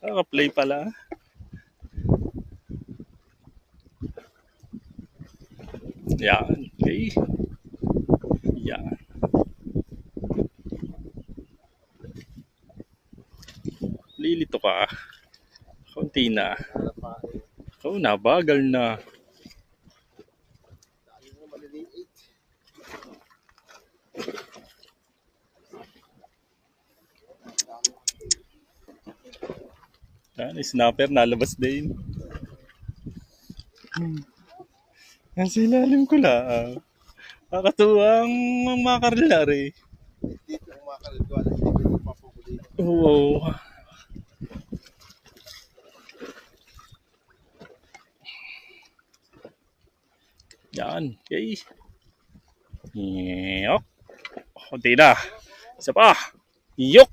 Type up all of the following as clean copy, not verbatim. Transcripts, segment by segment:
Naka-play pala. Yan. Okay. Yan. Lilito ka. Konti na. Oh, nabagal na. Yan, snapper nalabas din. Ang silalim ko lang. Kakatuwang makarlari. Oo. Yan. Okay. Yok. Kunti na. Isa pa. Yok.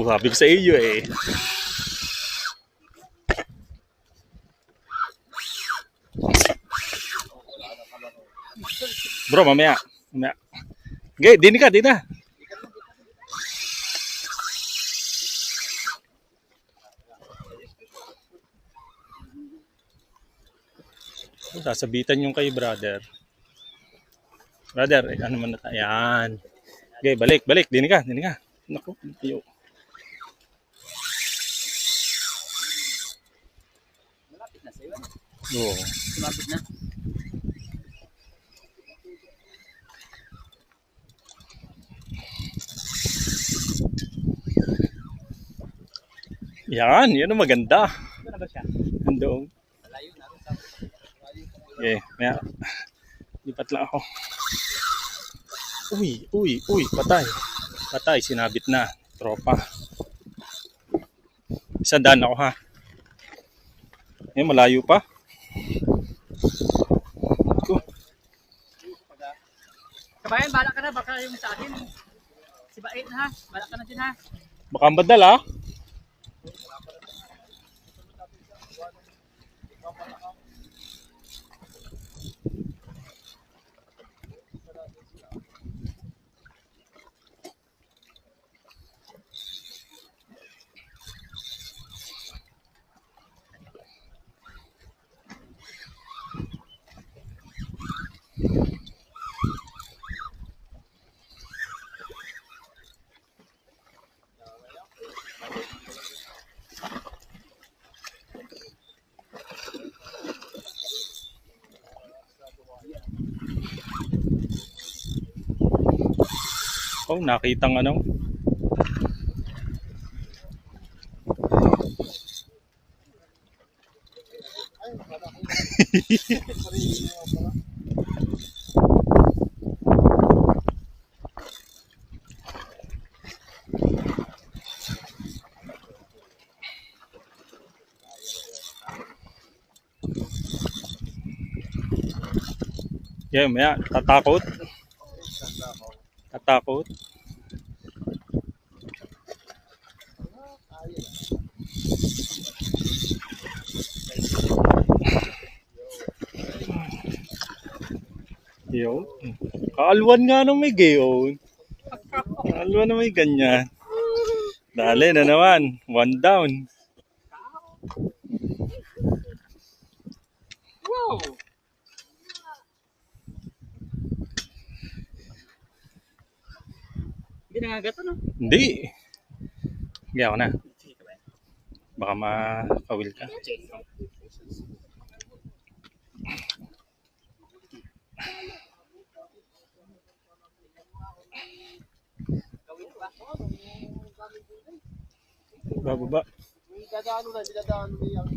Sabi ko sa iyo eh. Bro, mamaya. Mamaya. Okay, dini ka, dini ka. Sasabitan yung kay brother. Brother, ano man na tayo. Yan. Okay, balik, balik. Dini ka, dini ka. Naku, iyo. Malapit na sa'yo. Oo. Malapit na. Yan, yan ang maganda. Ito na ba siya? Andoon. Malayo na rin. Okay, maya. Lipat lang ako. Uy, patay. Patay, sinabit na. Tropa. Isang daan ako ha. Eh, malayo pa. Kabayan, bala ka na. Baka yung sa akin. Si Bait ha. Bala ka na din ha. Baka ang badal ha. Oh, nakitang ano. Yeah, maya, tatakot. Tatakot. Yun. Kaalwan nga nung may gayon. Kaalwan na may ganyan. Dali na naman. One down. Wow! Hindi nangagato no? Hindi. Hindi ako na. Baka makawil ka. Bababa. Dadaan na, dinadaan mo yung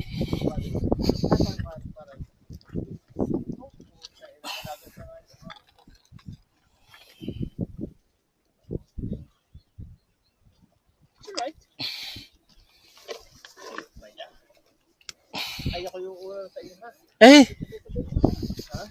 Alright. ayoko yung una sa iyo ha. Eh! Ha?